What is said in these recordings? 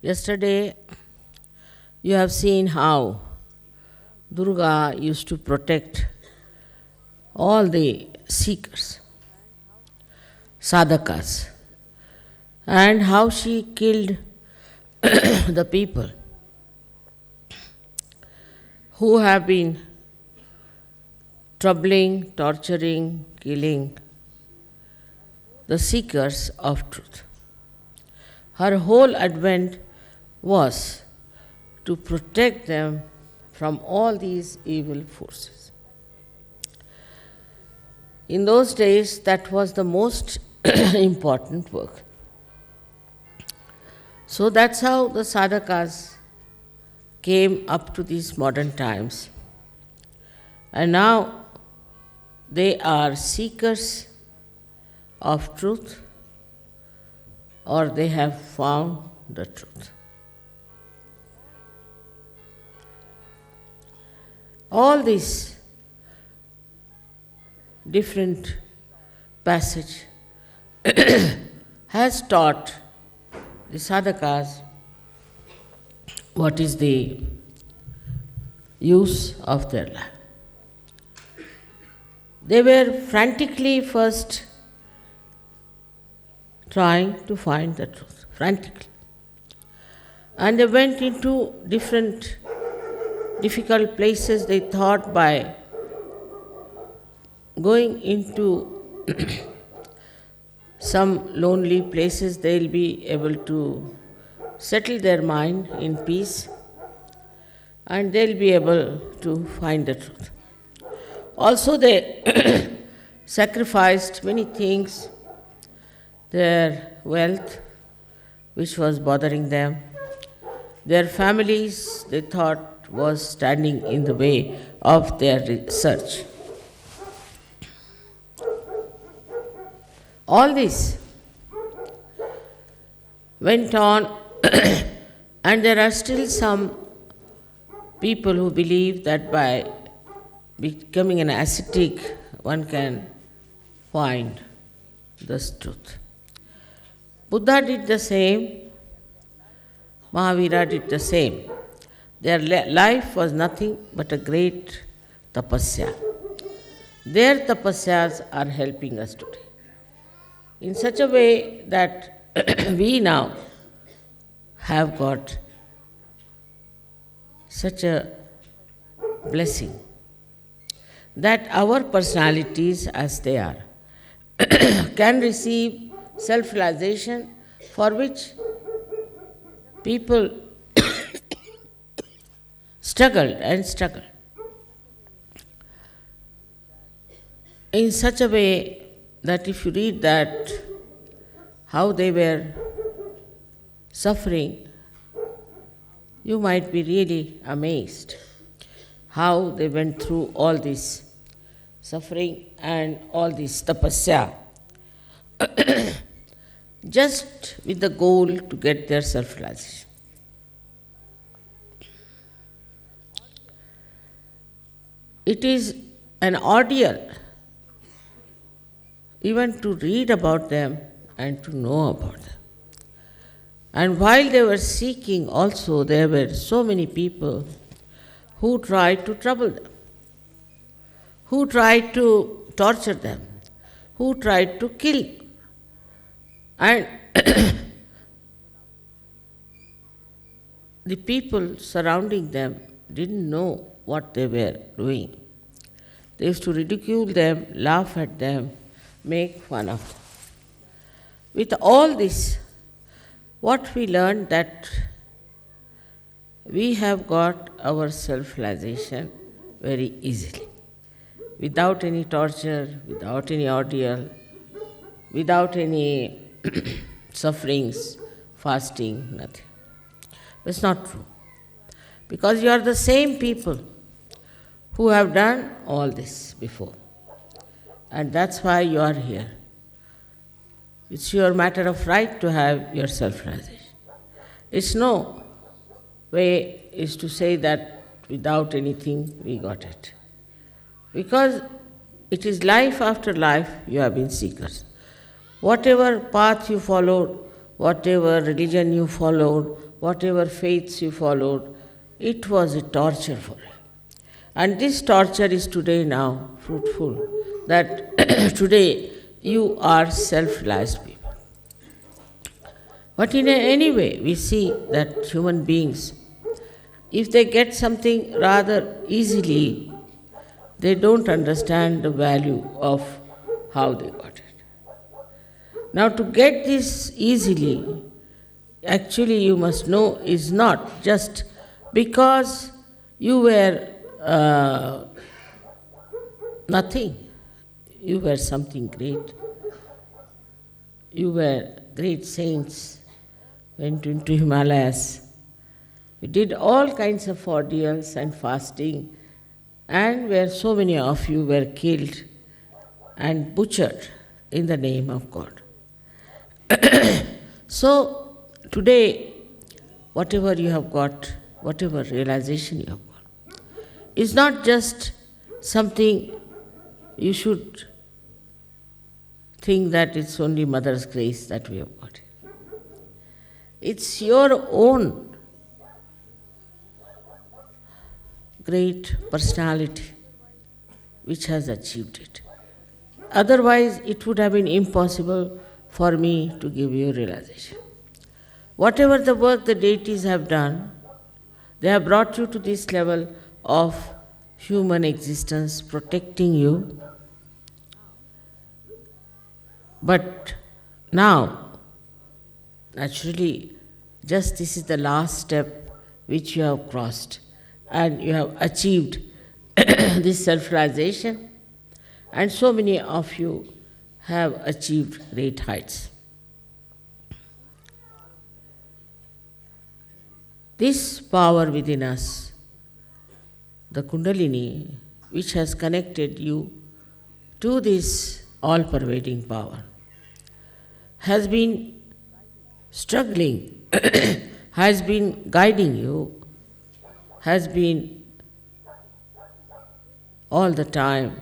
Yesterday, you have seen how Durga used to protect all the seekers, sadhakas, and how she killed the people who have been troubling, torturing, killing the seekers of truth. Her whole advent was to protect them from all these evil forces. In those days, that was the most important work. So that's how the sadhakas came up to these modern times. And now they are seekers of truth, or they have found the truth. All these different passage has taught the sadhakas what is the use of their life. They were frantically first trying to find the truth, frantically. And they went into different difficult places. They thought by going into some lonely places they'll be able to settle their mind in peace and they'll be able to find the truth. Also, they sacrificed many things, their wealth, which was bothering them, their families, they thought, was standing in the way of their research. All this went on, and there are still some people who believe that by becoming an ascetic, one can find this truth. Buddha did the same, Mahavira did the same. Their life was nothing but a great tapasya. Their tapasyas are helping us today in such a way that we now have got such a blessing that our personalities as they are can receive self-realization for which people struggled and struggled in such a way that if you read that, how they were suffering, you might be really amazed how they went through all this suffering and all this tapasya just with the goal to get their self-realization. It is an ordeal even to read about them and to know about them. And while they were seeking also, there were so many people who tried to trouble them, who tried to torture them, who tried to kill. And the people surrounding them didn't know what they were doing. They used to ridicule them, laugh at them, make fun of them. With all this, what we learned that we have got our self-realization very easily, without any torture, without any ordeal, without any sufferings, fasting, nothing. It's not true. Because you are the same people who have done all this before. And that's why you are here. It's your matter of right to have your self-realization. It's no way is to say that without anything we got it. Because it is life after life you have been seekers. Whatever path you followed, whatever religion you followed, whatever faiths you followed, it was a torture for you. And this torture is today now fruitful, that today you are self-realized people. But in any way, we see that human beings, if they get something rather easily, they don't understand the value of how they got it. Now, to get this easily, actually you must know, is not just because you were nothing. You were something great. You were great saints, went into Himalayas. You did all kinds of ordeals and fasting, and where so many of you were killed and butchered in the name of God. So, today, whatever you have got, whatever realization you have got, is not just something you should think that it's only Mother's grace that we have got. It's your own great personality which has achieved it. Otherwise, it would have been impossible for me to give you realization. Whatever the work the deities have done, they have brought you to this level of human existence, protecting you. But now, naturally, just this is the last step which you have crossed, and you have achieved this self-realization, and so many of you have achieved great heights. This power within us, the Kundalini, which has connected you to this all-pervading power, has been struggling, has been guiding you, has been all the time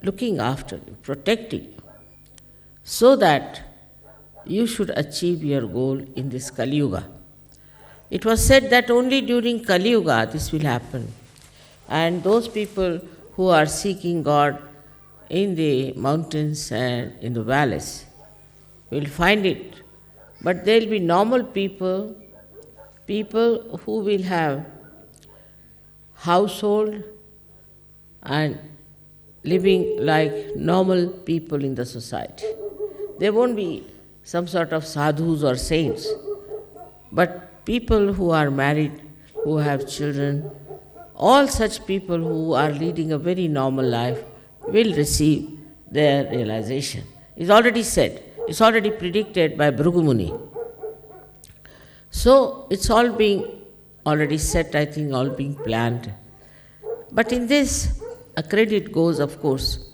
looking after you, protecting you, so that you should achieve your goal in this Kali Yuga. It was said that only during Kali Yuga this will happen, and those people who are seeking God in the mountains and in the valleys will find it. But there will be normal people, people who will have household and living like normal people in the society. There won't be some sort of sadhus or saints, but people who are married, who have children, all such people who are leading a very normal life will receive their realization. It's already said, it's already predicted by Bhrigu Muni. So it's all being already set, I think, all being planned. But in this, a credit goes, of course,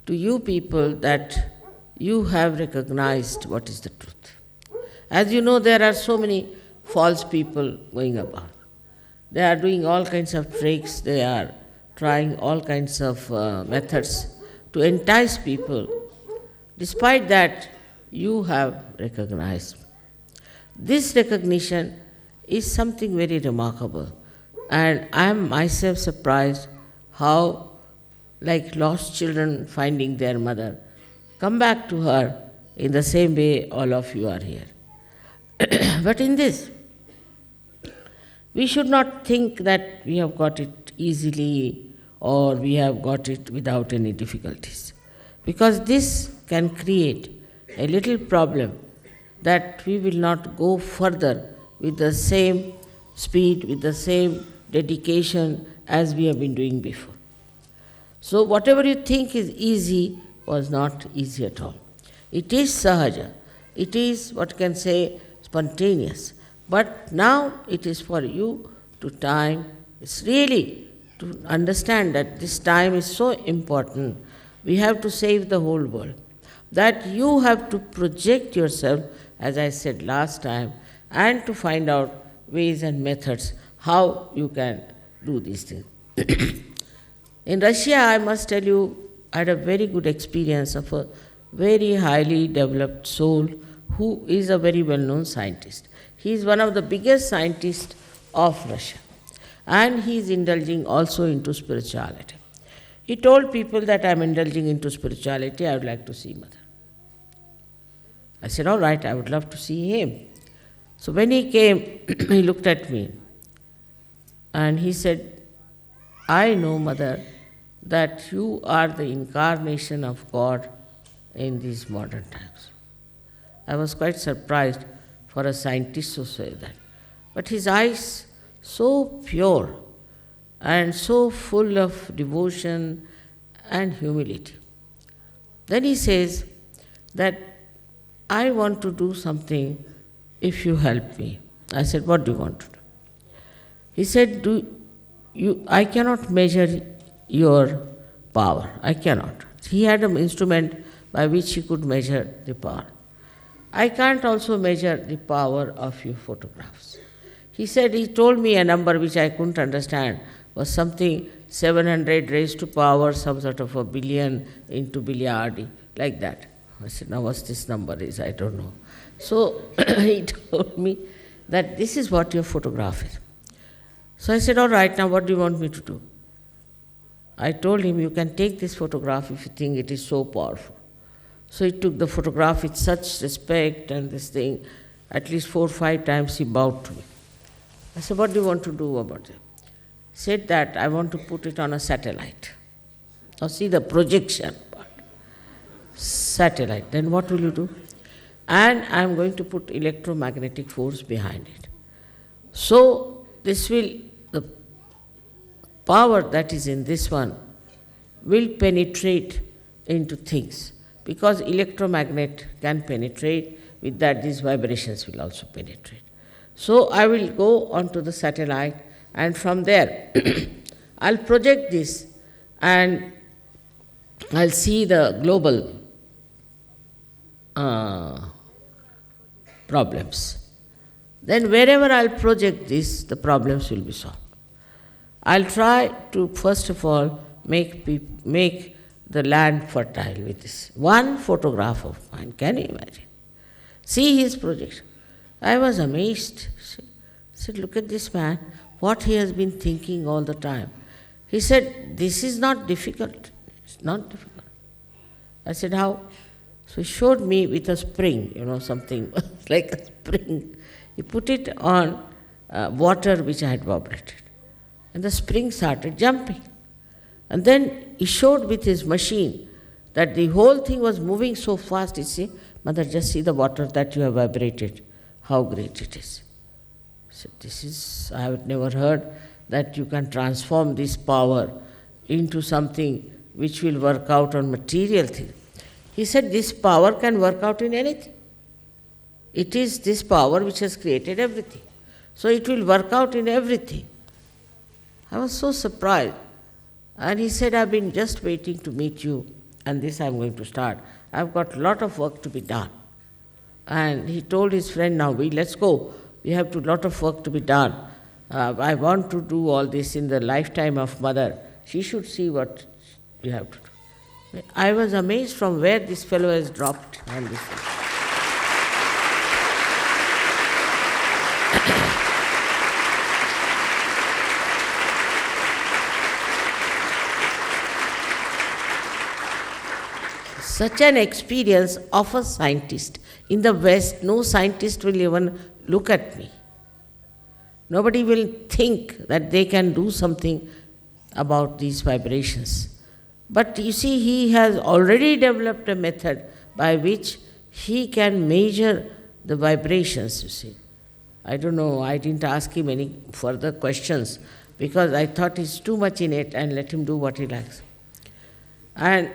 to you people that you have recognized what is the truth. As you know, there are so many false people going about. They are doing all kinds of tricks, they are trying all kinds of methods to entice people. Despite that, you have recognized. This recognition is something very remarkable, and I am myself surprised how, like lost children finding their mother, come back to her in the same way all of you are here. But in this, we should not think that we have got it easily or we have got it without any difficulties, because this can create a little problem that we will not go further with the same speed, with the same dedication as we have been doing before. So whatever you think is easy was not easy at all. It is sahaja. It is, what can say, spontaneous. But now it is for you to time. It's really to understand that this time is so important. We have to save the whole world. That you have to project yourself, as I said last time, and to find out ways and methods how you can do these things. In Russia, I must tell you, I had a very good experience of a very highly developed soul who is a very well-known scientist. He is one of the biggest scientists of Russia, and he is indulging also into spirituality. He told people that I am indulging into spirituality, I would like to see Mother. I said, all right, I would love to see him. So when he came, he looked at me and he said, I know, Mother, that you are the incarnation of God in these modern times. I was quite surprised for a scientist to say that. But his eyes, so pure and so full of devotion and humility. Then he says that I want to do something if you help me. I said, what do you want to do? He said, I cannot measure your power. I cannot. He had an instrument by which he could measure the power. I can't also measure the power of your photographs. He said, he told me a number which I couldn't understand, was something 700 raised to power, some sort of a billion into billiardi, like that. I said, now what's this number is, I don't know. So he told me that this is what your photograph is. So I said, all right, now what do you want me to do? I told him, you can take this photograph if you think it is so powerful. So he took the photograph with such respect and this thing. At least 4 or 5 times he bowed to me. I said, what do you want to do about it? He said that I want to put it on a satellite. Now see the projection part. Satellite. Then what will you do? And I am going to put electromagnetic force behind it. So this will, the power that is in this one will penetrate into things, because electromagnet can penetrate, with that these vibrations will also penetrate. So I will go onto the satellite, and from there I'll project this and I'll see the global problems. Then wherever I'll project this, the problems will be solved. I'll try to first of all make the land fertile with this one photograph of mine. Can you imagine? See his projection. I was amazed. I said, look at this man, what he has been thinking all the time. He said, this is not difficult. It's not difficult. I said, how? So he showed me with a spring, something like a spring. He put it on water which I had vibrated. And the spring started jumping. And then he showed with his machine that the whole thing was moving so fast. He said, Mother, just see the water that you have vibrated, how great it is. I said, I have never heard that you can transform this power into something which will work out on material things. He said, this power can work out in anything. It is this power which has created everything. So it will work out in everything. I was so surprised. And he said, I've been just waiting to meet you, and this I'm going to start. I've got a lot of work to be done. And he told his friend, now let's go. We have a lot of work to be done. I want to do all this in the lifetime of Mother. She should see what we have to do. I was amazed from where this fellow has dropped on this thing. Such an experience of a scientist. In the West, no scientist will even look at me. Nobody will think that they can do something about these vibrations. But you see, he has already developed a method by which he can measure the vibrations, you see. I don't know, I didn't ask him any further questions because I thought he's too much in it and let him do what he likes. And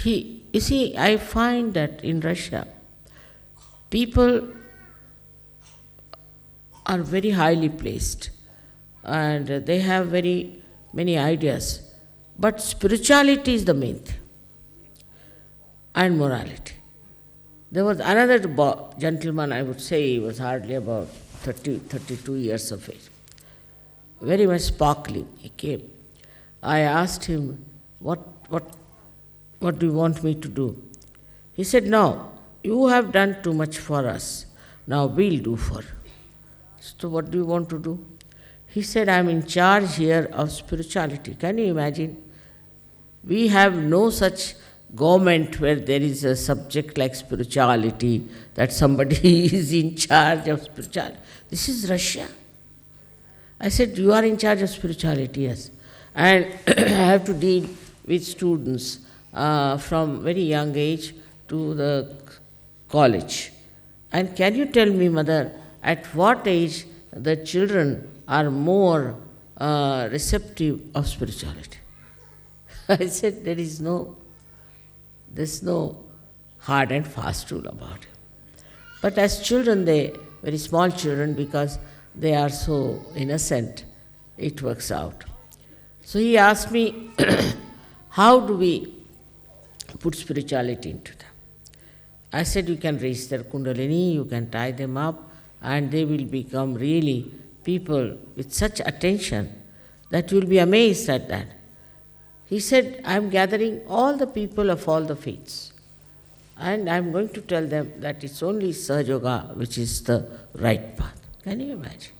you see, I find that in Russia, people are very highly placed and they have very many ideas. But spirituality is the main thing, and morality. There was another gentleman, I would say he was hardly about 32 years of age, very much sparkling. He came. I asked him, what what do you want me to do? He said, no, you have done too much for us. Now we'll do for you. So what do you want to do? He said, I'm in charge here of spirituality. Can you imagine? We have no such government where there is a subject like spirituality, that somebody is in charge of spirituality. This is Russia. I said, you are in charge of spirituality, yes. And I have to deal with students from very young age to the college. And can you tell me, Mother, at what age the children are more receptive of spirituality? I said, there's no hard and fast rule about it. But as children, very small children, because they are so innocent, it works out. So he asked me, how do we put spirituality into them? I said, you can raise their kundalini, you can tie them up, and they will become really people with such attention that you will be amazed at that. He said, I am gathering all the people of all the faiths, and I am going to tell them that it's only Sahaja Yoga which is the right path. Can you imagine?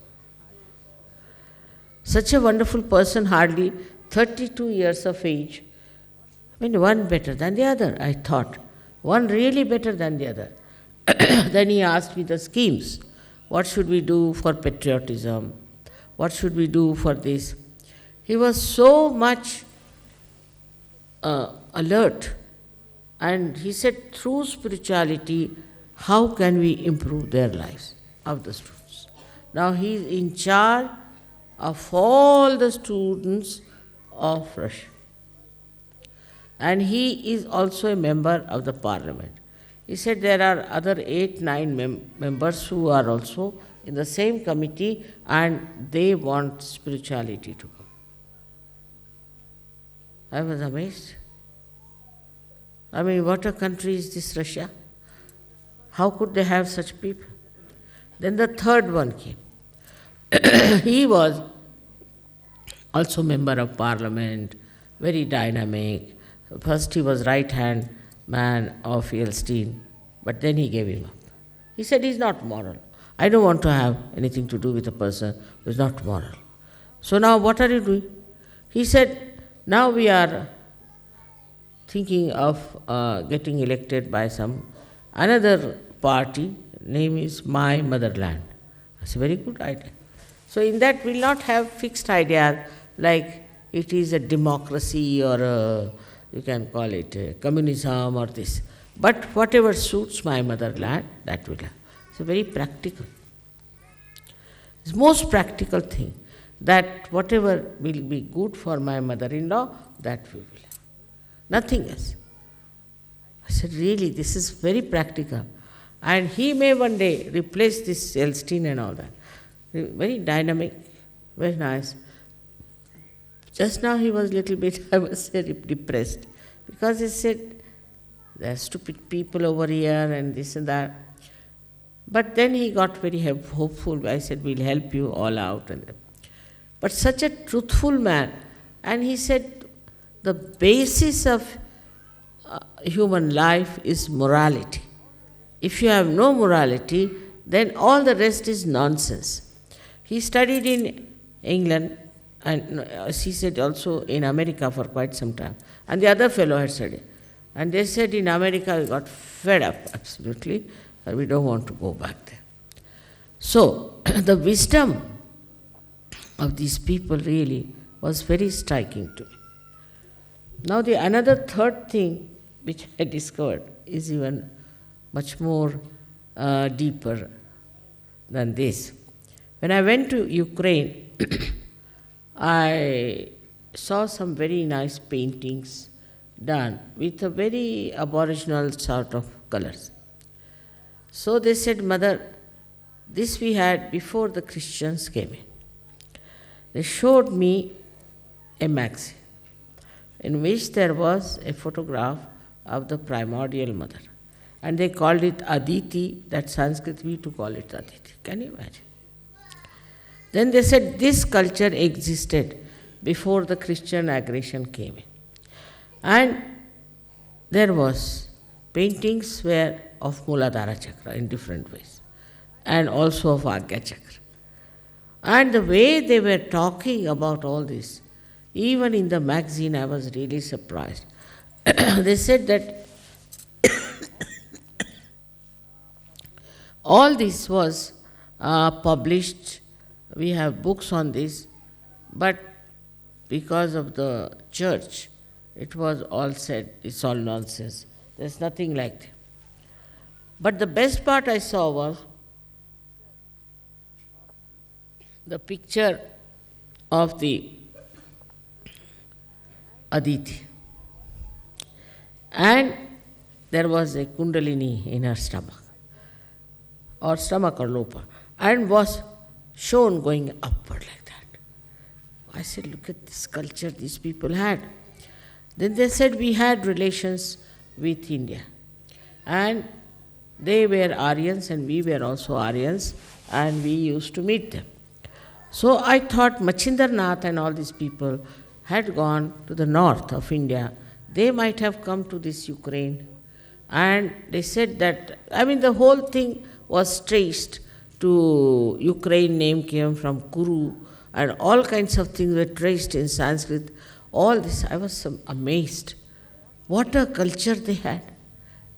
Such a wonderful person, hardly 32 years of age. I mean, one better than the other, I thought. One really better than the other. Then he asked me the schemes. What should we do for patriotism? What should we do for this? He was so much alert. And he said, through spirituality, how can we improve their lives of the students? Now he is in charge of all the students of Russia. And he is also a member of the parliament. He said there are other 8-9 members who are also in the same committee, and they want spirituality to come. I was amazed. I mean, what a country is this Russia? How could they have such people? Then the third one came. He was also member of parliament, very dynamic. First he was right-hand man of Yeltsin, but then he gave him up. He said he's not moral. I don't want to have anything to do with a person who is not moral. So now what are you doing? He said, now we are thinking of getting elected by some another party, name is My Motherland. That's a very good idea. So in that we'll not have fixed idea like it is a democracy or you can call it communism or this. But whatever suits my motherland, that will have. It's a very practical. It's most practical thing, that whatever will be good for my mother-in-law, that we will have. Nothing else. I said, really, this is very practical. And he may one day replace this Yeltsin and all that. Very dynamic, very nice. Just now he was a little bit, I must say, depressed, because he said, there are stupid people over here and this and that. But then he got very hopeful. I said, we'll help you all out. But such a truthful man. And he said, the basis of human life is morality. If you have no morality, then all the rest is nonsense. He studied in England, and he said also in America for quite some time. And the other fellow had studied. And they said in America we got fed up, absolutely, and we don't want to go back there. So the wisdom of these people really was very striking to me. Now the another third thing which I discovered is even much more deeper than this. When I went to Ukraine, I saw some very nice paintings done with a very aboriginal sort of colors. So they said, Mother, this we had before the Christians came in. They showed me a magazine in which there was a photograph of the primordial mother. And they called it Aditi, that Sanskrit we to call it Aditi. Can you imagine? Then they said this culture existed before the Christian aggression came in. And there was paintings were of Muladhara Chakra in different ways, and also of Agya Chakra. And the way they were talking about all this, even in the magazine, I was really surprised. They said that all this was published, we have books on this, but because of the church, it was all said, it's all nonsense. There's nothing like that. But the best part I saw was the picture of the Aditi. And there was a Kundalini in her stomach or lopa, and was shown going upward like that. I said, look at this culture these people had. Then they said we had relations with India. And they were Aryans and we were also Aryans, and we used to meet them. So I thought Machindranath and all these people had gone to the north of India. They might have come to this Ukraine. And they said that, the whole thing was traced to Ukraine, name came from Kuru, and all kinds of things were traced in Sanskrit. All this, I was amazed. What a culture they had.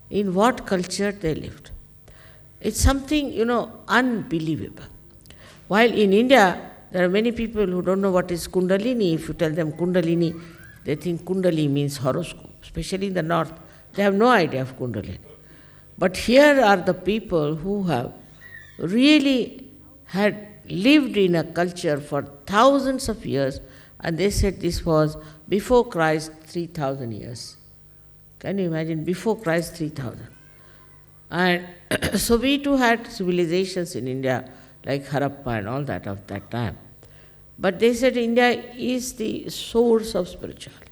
In what culture they lived. It's something, unbelievable. While in India, there are many people who don't know what is Kundalini. If you tell them Kundalini, they think Kundali means horoscope. Especially in the north, they have no idea of Kundalini. But here are the people who have really had lived in a culture for thousands of years, and they said this was before Christ 3,000 years. Can you imagine? Before Christ 3,000. And so we too had civilizations in India like Harappa and all that of that time. But they said India is the source of spirituality.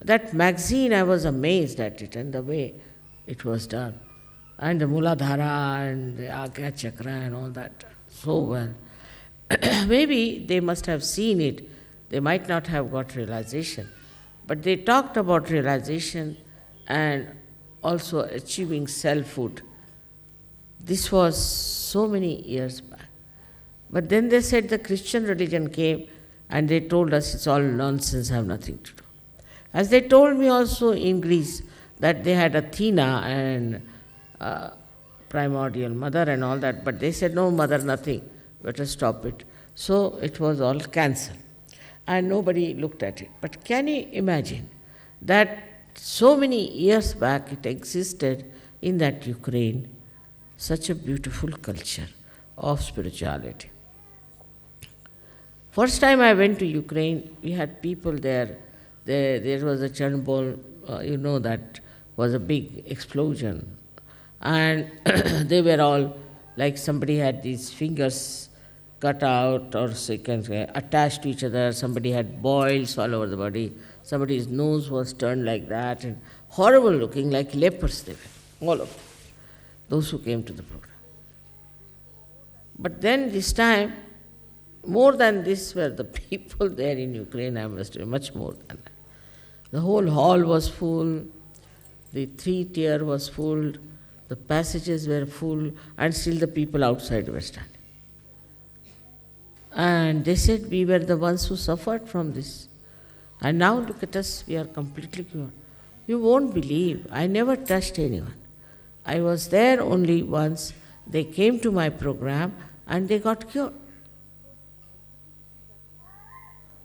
That magazine, I was amazed at it and the way it was done. And the Muladhara and the Agya Chakra and all that, so well. Maybe they must have seen it. They might not have got realization. But they talked about realization and also achieving selfhood. This was so many years back. But then they said the Christian religion came and they told us it's all nonsense, have nothing to do. As they told me also in Greece that they had Athena and primordial mother and all that, but they said no mother, nothing, better stop it. So it was all cancelled and nobody looked at it. But can you imagine that so many years back it existed in that Ukraine, such a beautiful culture of spirituality. First time I went to Ukraine, we had people there. There was a Chernobyl, that was a big explosion. And they were all, like somebody had these fingers cut out or attached to each other. Somebody had boils all over the body. Somebody's nose was turned like that. And horrible looking, like lepers they were, all of them, those who came to the program. But then this time, more than this were the people there in Ukraine, I must say, much more than that. The whole hall was full, the 3-tier was full, the passages were full, and still the people outside were standing. And they said we were the ones who suffered from this. And now look at us, we are completely cured. You won't believe, I never touched anyone. I was there only once. They came to my program and they got cured.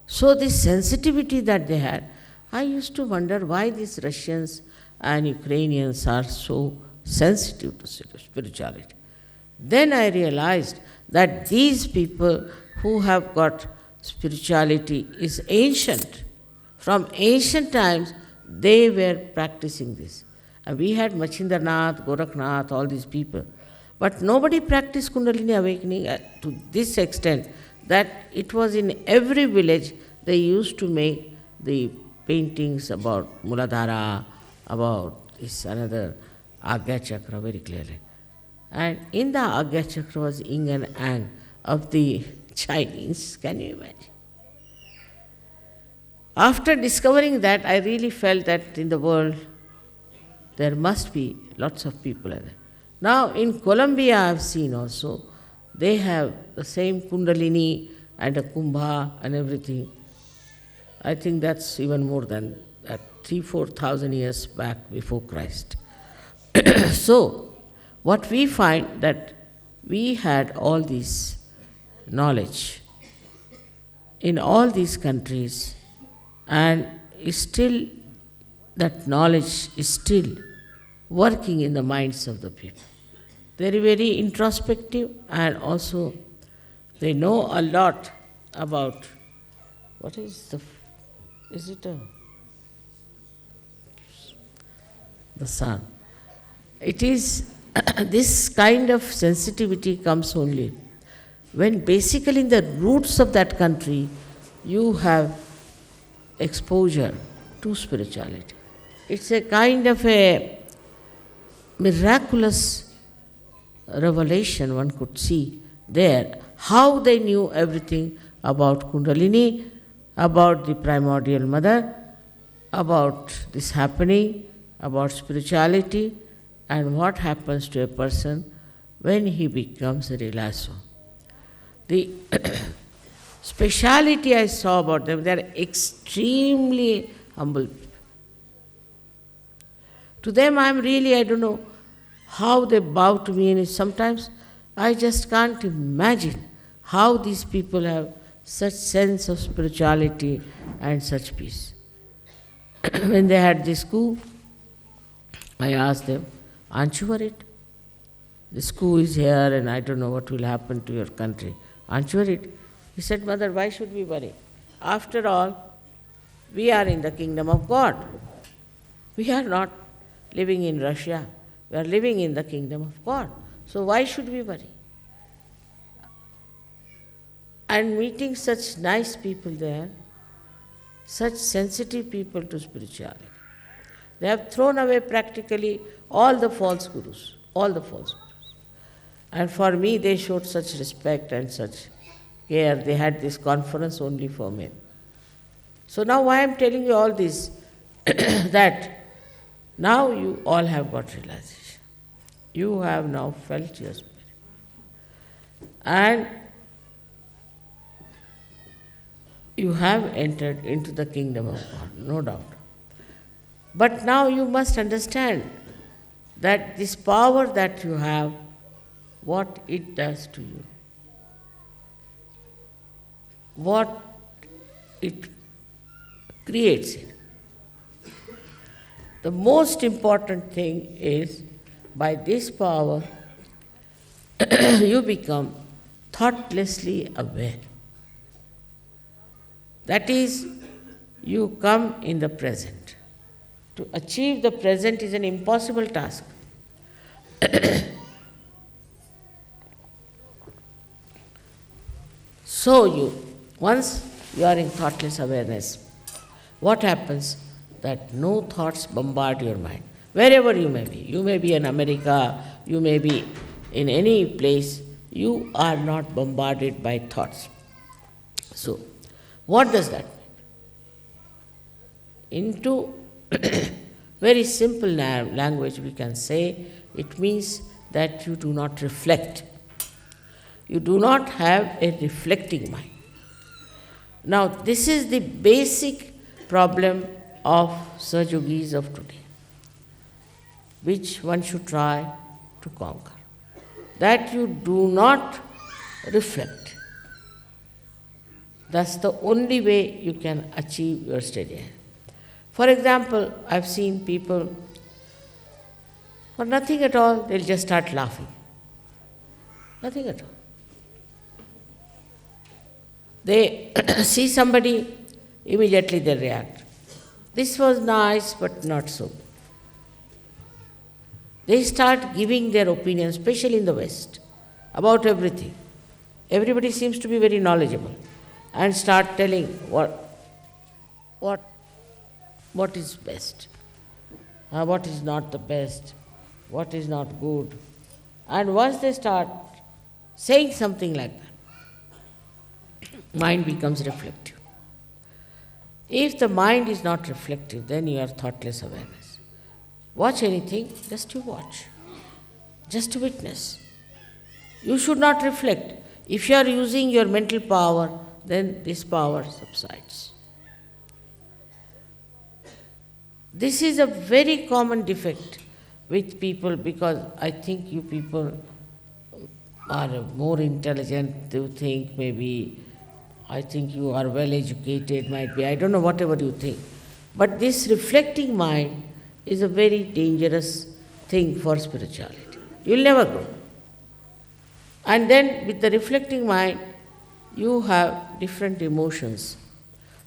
So this sensitivity that they had, I used to wonder why these Russians and Ukrainians are so sensitive to spirituality. Then I realized that these people who have got spirituality is ancient. From ancient times, they were practicing this. And we had Machindranath, Gorakhnath, all these people. But nobody practiced Kundalini awakening to this extent that it was in every village they used to make the paintings about Muladhara, about this another Agya Chakra very clearly. And in the Agya Chakra was yin and yang of the Chinese. Can you imagine? After discovering that, I really felt that in the world there must be lots of people like that. Now in Colombia I have seen also, they have the same Kundalini and a Kumbha and everything. I think that's even more than that, 3,000-4,000 years back before Christ. So, what we find that we had all this knowledge in all these countries, and still that knowledge is still working in the minds of the people. They are very introspective, and also they know a lot about what is the sun. It is this kind of sensitivity comes only when basically in the roots of that country you have exposure to spirituality. It's a kind of a miraculous revelation one could see there, how they knew everything about Kundalini, about the primordial mother, about this happening, about spirituality, and what happens to a person when he becomes a realizer. The speciality I saw about them, they are extremely humble people. To them I don't know how they bow to me, and sometimes I just can't imagine how these people have such sense of spirituality and such peace. When they had this coup, I asked them, aren't you worried? This coup is here and I don't know what will happen to your country. Aren't you worried? He said, Mother, why should we worry? After all, we are in the kingdom of God. We are not living in Russia. We are living in the kingdom of God. So why should we worry? And meeting such nice people there, such sensitive people to spirituality. They have thrown away practically all the false gurus, all the false gurus. And for me, they showed such respect and such care. They had this conference only for men. So now why I am telling you all this, that now you all have got realization. You have now felt your spirit. And you have entered into the kingdom of God, no doubt. But now you must understand that this power that you have, what it does to you, what it creates in. The most important thing is, by this power, you become thoughtlessly aware. That is, you come in the present. To achieve the present is an impossible task. So once you are in thoughtless awareness, what happens? That no thoughts bombard your mind. Wherever you may be. You may be in America, you may be in any place, you are not bombarded by thoughts. So, what does that mean? Into very simple language we can say, it means that you do not reflect. You do not have a reflecting mind. Now, this is the basic problem of Sahajogis of today, which one should try to conquer. That you do not reflect. That's the only way you can achieve your steady. For example, I've seen people, for nothing at all, they'll just start laughing. Nothing at all. They see somebody, immediately they react. This was nice, but not so. They start giving their opinion, especially in the West, about everything. Everybody seems to be very knowledgeable and start telling what is best, what is not the best, what is not good. And once they start saying something like that, mind becomes reflective. If the mind is not reflective, then you are thoughtless awareness. Watch anything, just you watch, just witness. You should not reflect. If you are using your mental power, then this power subsides. This is a very common defect with people, because I think you people are more intelligent, you think maybe, I think you are well educated, might be, I don't know, whatever you think. But this reflecting mind is a very dangerous thing for spirituality. You will never grow. And then with the reflecting mind, you have different emotions.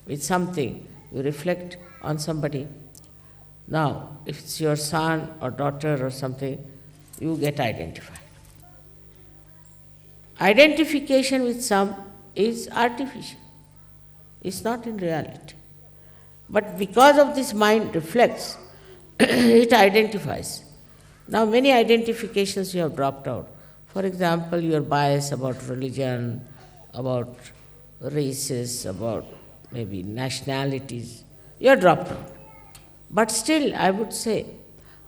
With something, you reflect on somebody. Now, if it's your son or daughter or something, you get identified. Identification with some is artificial. It's not in reality. But because of this mind reflects, it identifies. Now many identifications you have dropped out. For example, your bias about religion, about races, about maybe nationalities, you have dropped out. But still, I would say,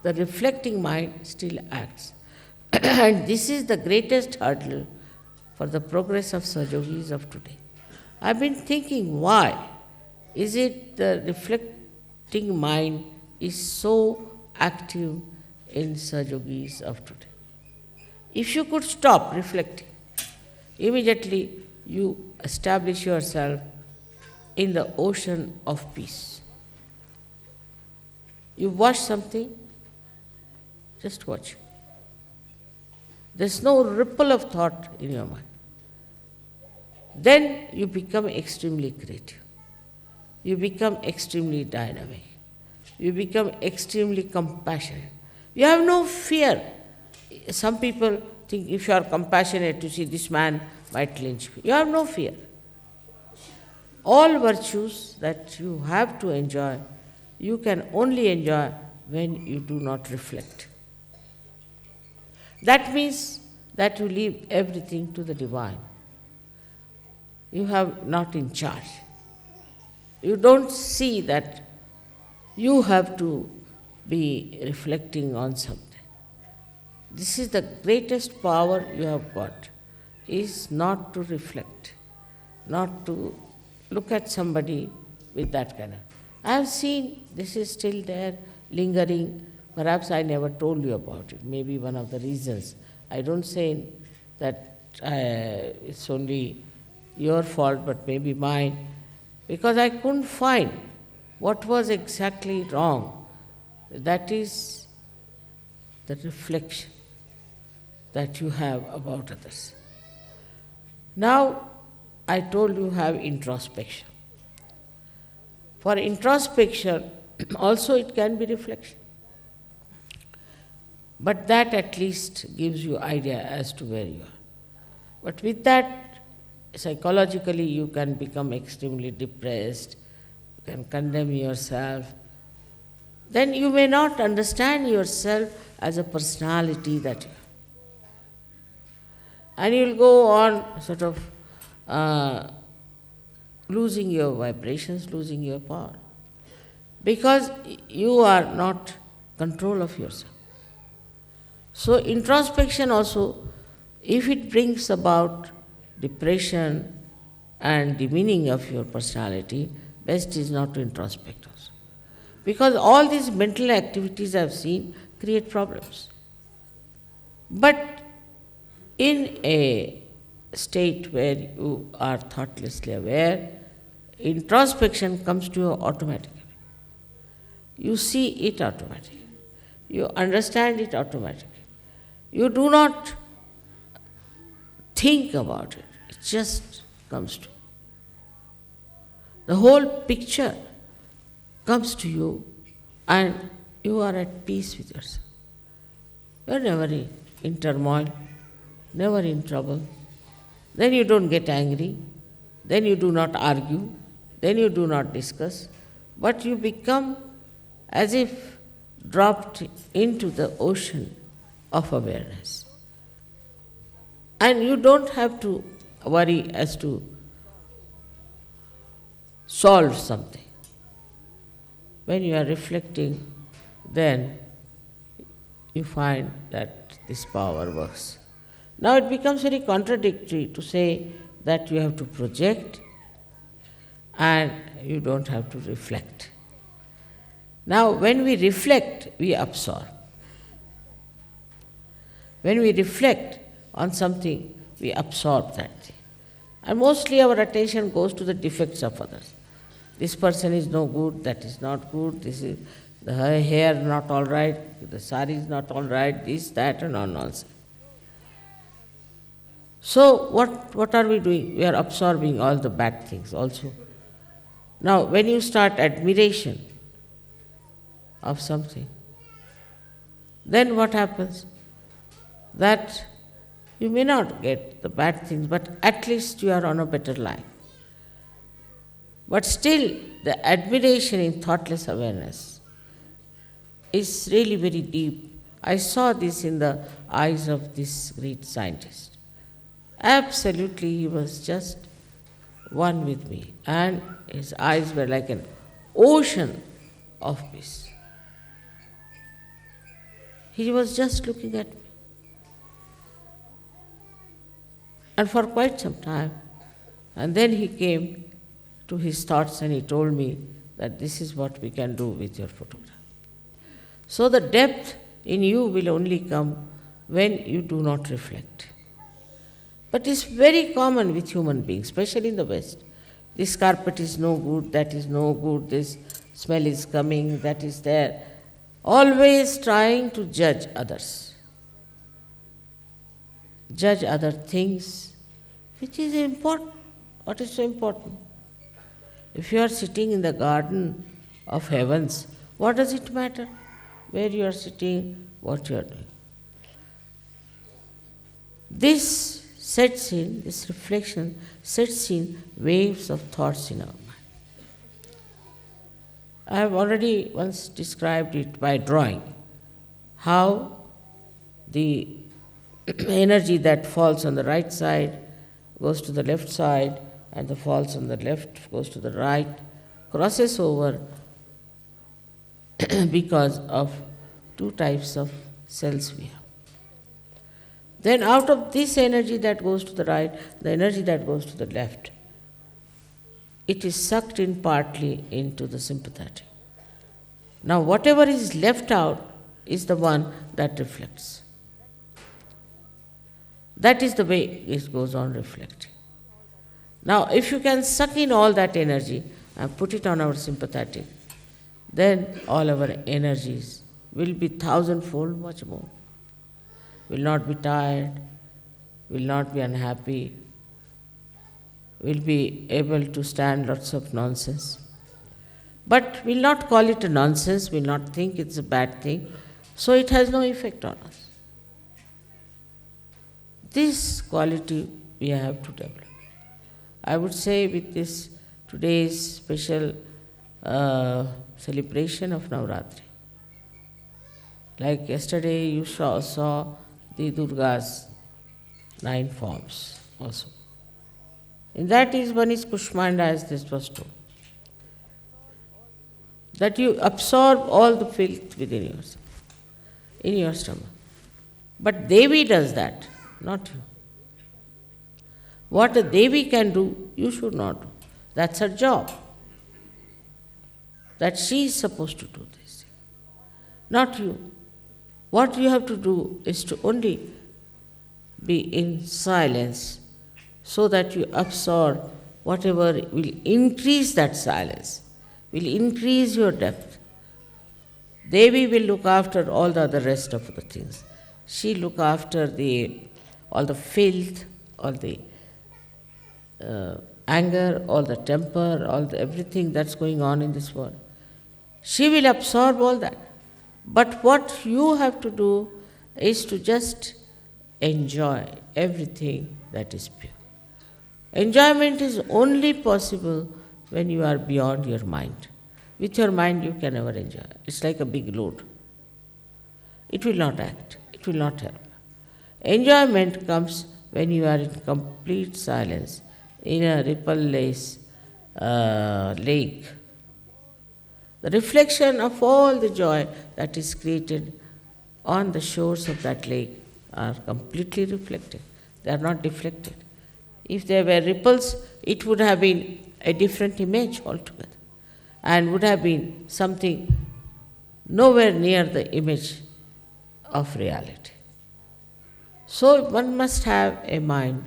the reflecting mind still acts. And this is the greatest hurdle for the progress of Sahajogis of today. I've been thinking, why is it the reflecting mind is so active in Sahajogis of today? If you could stop reflecting, immediately you establish yourself in the ocean of peace. You watch something, just watch. There's no ripple of thought in your mind. Then you become extremely creative. You become extremely dynamic. You become extremely compassionate. You have no fear. Some people think if you are compassionate, you see this man might lynch me. You have no fear. All virtues that you have to enjoy, you can only enjoy when you do not reflect. That means that you leave everything to the divine. You have not in charge. You don't see that you have to be reflecting on something. This is the greatest power you have got, is not to reflect, not to look at somebody with that kind of. I have seen this is still there, lingering. Perhaps I never told you about it. Maybe one of the reasons. I don't say that it's only your fault, but maybe mine, because I couldn't find what was exactly wrong. That is the reflection that you have about others. Now, I told you have introspection. For introspection, also it can be reflection. But that at least gives you idea as to where you are. But with that, psychologically you can become extremely depressed, you can condemn yourself. Then you may not understand yourself as a personality that you have. And you will go on sort of losing your vibrations, losing your power. Because you are not control of yourself. So introspection also, if it brings about depression and demeaning of your personality, best is not to introspect also. Because all these mental activities I have seen create problems. But in a state where you are thoughtlessly aware, introspection comes to you automatically. You see it automatically. You understand it automatically. You do not think about it. It just comes to you. The whole picture comes to you and you are at peace with yourself. You are never in turmoil, never in trouble. Then you don't get angry, then you do not argue, then you do not discuss, but you become as if dropped into the ocean of awareness. And you don't have to worry as to solve something. when you are reflecting, then you find that this power works. Now it becomes very contradictory to say that you have to project and you don't have to reflect. Now, when we reflect, we absorb. When we reflect on something, we absorb that thing. And mostly our attention goes to the defects of others. This person is no good, that is not good, this is the hair not all right, the sari is not all right, this, that, and all nonsense. So what are we doing? We are absorbing all the bad things also. Now, when you start admiration of something, then what happens? That you may not get the bad things, but at least you are on a better line. But still, the admiration in thoughtless awareness is really very deep. I saw this in the eyes of this great scientist. Absolutely, he was just one with me, and his eyes were like an ocean of peace. He was just looking at me. And for quite some time. And then he came to his thoughts and he told me that this is what we can do with your photograph. So the depth in you will only come when you do not reflect. But it's very common with human beings, especially in the West. This carpet is no good, that is no good, this smell is coming, that is there. Always trying to judge others. Judge other things, which is important. What is so important? If you are sitting in the garden of heavens, what does it matter? Where you are sitting, what you are doing. This reflection sets in waves of thoughts in our mind. I have already once described it by drawing, how the energy that falls on the right side goes to the left side, and the falls on the left goes to the right, crosses over because of two types of cells we have. Then out of this energy that goes to the right, the energy that goes to the left, it is sucked in partly into the sympathetic. Now whatever is left out is the one that reflects. That is the way it goes on reflecting. Now if you can suck in all that energy and put it on our sympathetic, then all our energies will be thousandfold much more. Will not be tired, will not be unhappy, will be able to stand lots of nonsense. But will not call it a nonsense, will not think it's a bad thing, so it has no effect on us. This quality we have to develop. I would say with this today's special celebration of Navratri, like yesterday you saw the Durga's 9 forms also. In that is one is Kushmanda, as this was told. That you absorb all the filth within yourself, in your stomach. But Devi does that, not you. What a Devi can do, you should not do. That's her job. That she is supposed to do this, not you. What you have to do is to only be in silence so that you absorb whatever will increase that silence, will increase your depth. Devi will look after all the other rest of the things. She look after all the filth, all the anger, all the temper, everything that's going on in this world. She will absorb all that. But what you have to do is to just enjoy everything that is pure. Enjoyment is only possible when you are beyond your mind. With your mind you can never enjoy. It's like a big load. It will not act. It will not help. Enjoyment comes when you are in complete silence, in a ripple-less lake. The reflection of all the joy that is created on the shores of that lake are completely reflected. They are not deflected. If there were ripples, it would have been a different image altogether and would have been something nowhere near the image of reality. So one must have a mind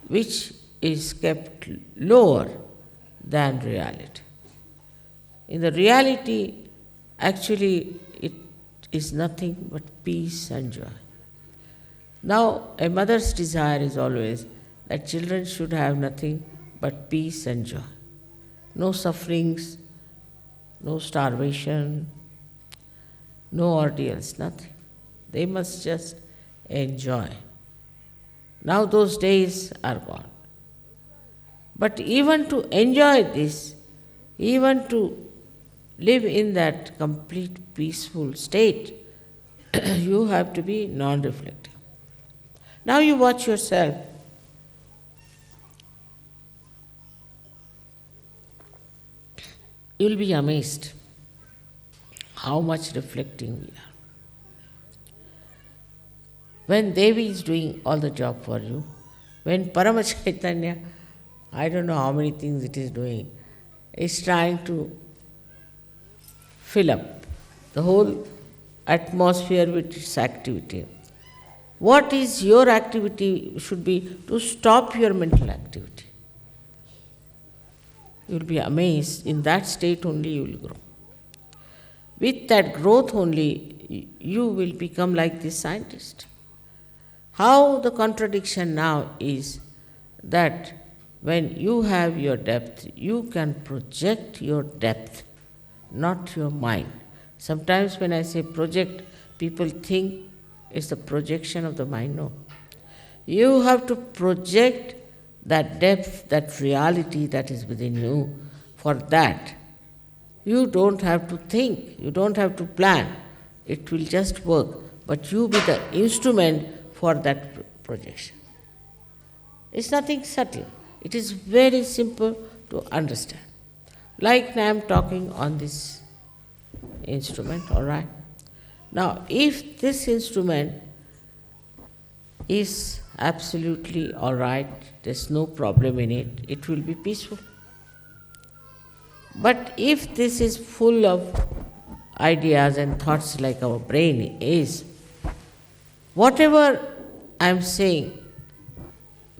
which is kept lower than reality. In the reality, actually, it is nothing but peace and joy. Now, a mother's desire is always that children should have nothing but peace and joy. No sufferings, no starvation, no ordeals, nothing. They must just enjoy. Now those days are gone. But even to enjoy this, even to live in that complete peaceful state, you have to be non-reflective. Now you watch yourself. You will be amazed how much reflecting we are. When Devi is doing all the job for you, when Parama Chaitanya, I don't know how many things it is doing, is trying to fill up the whole atmosphere with its activity. What is your activity should be to stop your mental activity. You will be amazed. In that state only you will grow. With that growth only you will become like this scientist. How the contradiction now is that when you have your depth, you can project your depth, not your mind. Sometimes when I say project, people think it's the projection of the mind. No. You have to project that depth, that reality that is within you. For that, you don't have to think, you don't have to plan. It will just work. But you be the instrument for that projection. It's nothing subtle. It is very simple to understand. Like now I am talking on this instrument, all right? Now, if this instrument is absolutely all right, there's no problem in it, it will be peaceful. But if this is full of ideas and thoughts like our brain is, whatever I am saying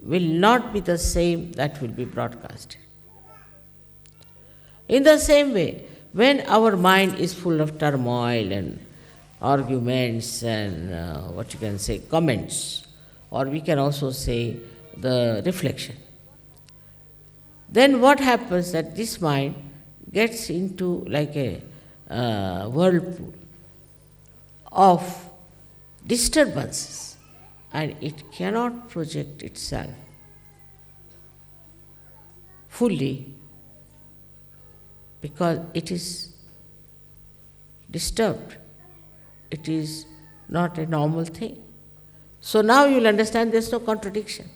will not be the same that will be broadcasted. In the same way, when our mind is full of turmoil and arguments and what you can say, comments, or we can also say the reflection, then what happens that this mind gets into like a whirlpool of disturbances and it cannot project itself fully because it is disturbed. It is not a normal thing. So now you'll understand there's no contradiction.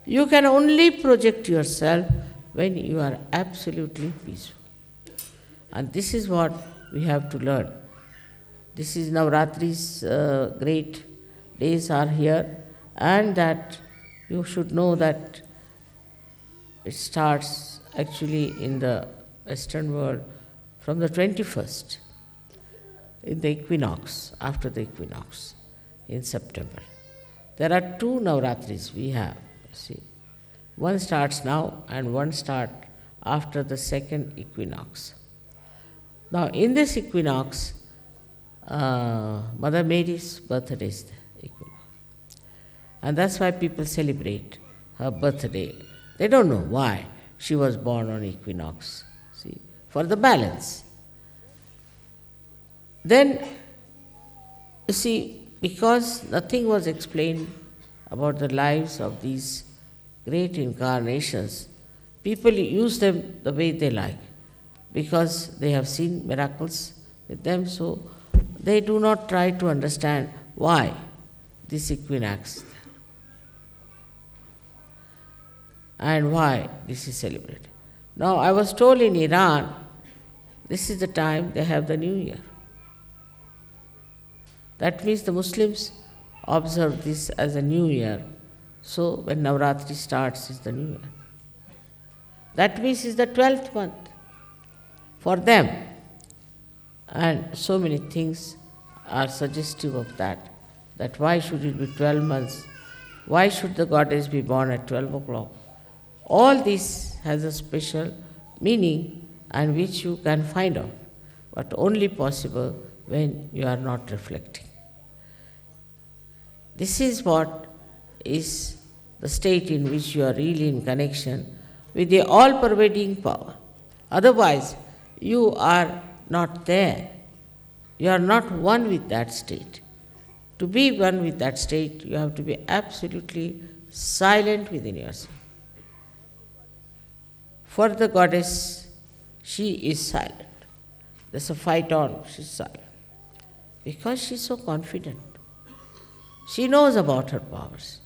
You can only project yourself when you are absolutely peaceful. And this is what we have to learn. This is Navratri's great days are here, and that you should know that it starts actually in the Western world from the 21st, in the equinox, after the equinox, in September. There are two Navratris we have, see. One starts now and one starts after the second equinox. Now in this equinox, Mother Mary's birthday is the equinox. And that's why people celebrate her birthday. They don't know why she was born on equinox, see, for the balance. Then, you see, because nothing was explained about the lives of these great incarnations, people use them the way they like because they have seen miracles with them, so they do not try to understand why this equinox and why this is celebrated. Now, I was told in Iran, This is the time they have the New Year. That means the Muslims observe this as a New Year. So when Navratri starts, is the New Year. That means it's the 12th month for them. And so many things are suggestive of that. That why should it be 12 months? Why should the goddess be born at 12 o'clock? All this has a special meaning and which you can find out, but only possible when you are not reflecting. This is what is the state in which you are really in connection with the all-pervading power. Otherwise, you are not there. You are not one with that state. To be one with that state, you have to be absolutely silent within yourself. For the goddess, she is silent. There's a fight on, she's silent. Because she's so confident. She knows about her powers.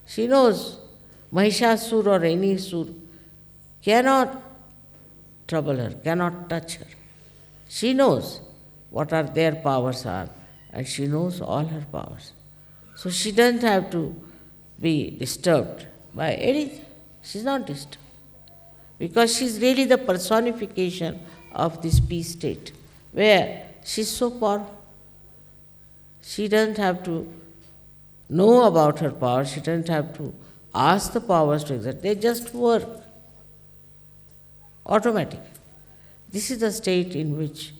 She knows Mahishasur or any Sur cannot trouble her, cannot touch her. She knows what are their powers are, and she knows all her powers. So she doesn't have to be disturbed by anything. She's not disturbed. Because she's really the personification of this peace state, where she's so powerful. She doesn't have to know about her powers, she doesn't have to ask the powers to exert, they just work automatically. This is the state in which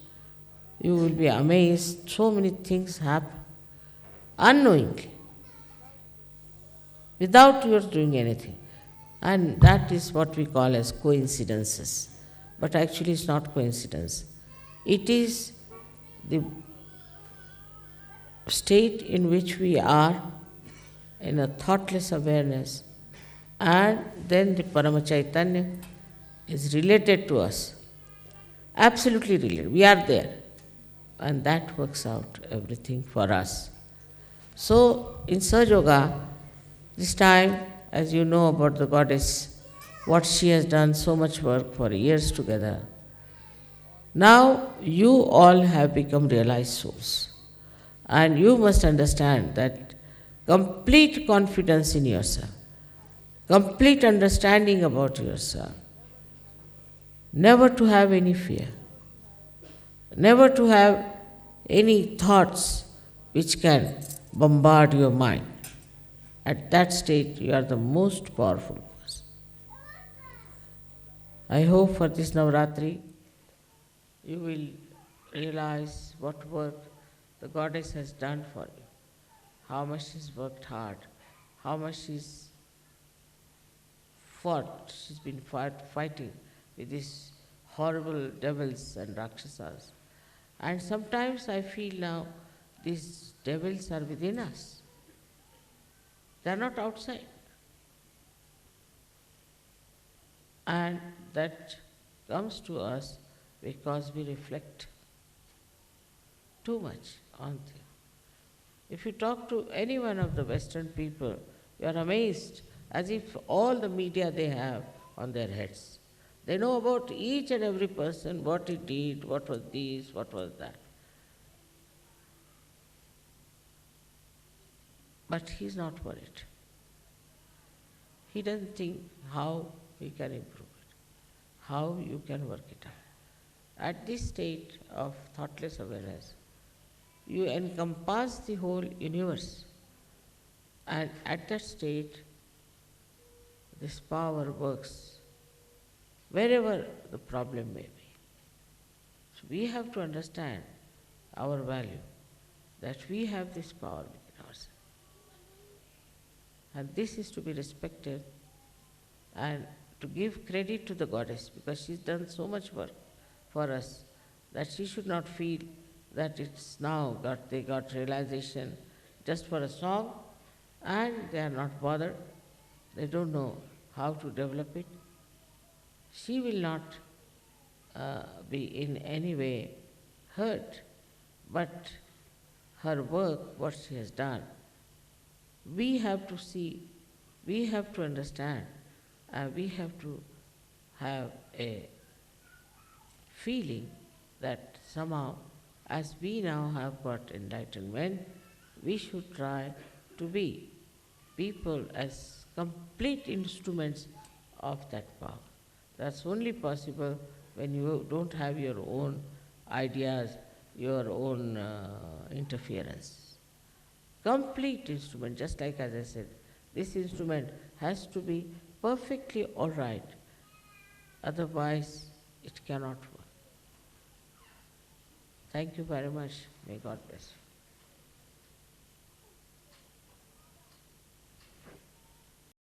you will be amazed, so many things happen unknowingly, without your doing anything. And that is what we call as coincidences. But actually it's not coincidence. It is the state in which we are in a thoughtless awareness, and then the Parama Chaitanya is related to us. Absolutely related. We are there. And that works out everything for us. So in Sahaja Yoga, this time, as you know about the goddess, what she has done so much work for years together. Now you all have become realized souls. And you must understand that complete confidence in yourself, complete understanding about yourself, never to have any fear, never to have any thoughts which can bombard your mind. At that state, you are the most powerful person. I hope for this Navratri, you will realize what work the goddess has done for you, how much she's worked hard, how much she's fought, she's been fighting with these horrible devils and rakshasas. And sometimes I feel now these devils are within us. They are not outside. And that comes to us because we reflect too much on them. If you talk to any one of the Western people, you are amazed as if all the media they have on their heads. They know about each and every person, what he did, what was this, what was that. But he's not worried. He doesn't think how he can improve it, how you can work it out. At this state of thoughtless awareness, you encompass the whole universe. And at that state, this power works wherever the problem may be. So we have to understand our value, that we have this power within ourselves. And this is to be respected and to give credit to the goddess, because she's done so much work for us that she should not feel that it's now they got realization just for a song and they are not bothered. They don't know how to develop it. She will not be in any way hurt, but her work, what she has done, we have to see, we have to understand, we have to have a feeling that somehow, as we now have got enlightenment, we should try to be people as complete instruments of that power. That's only possible when you don't have your own ideas, your own interference. Complete instrument, just like as I said, this instrument has to be perfectly all right, otherwise it cannot work. Thank you very much. May God bless you.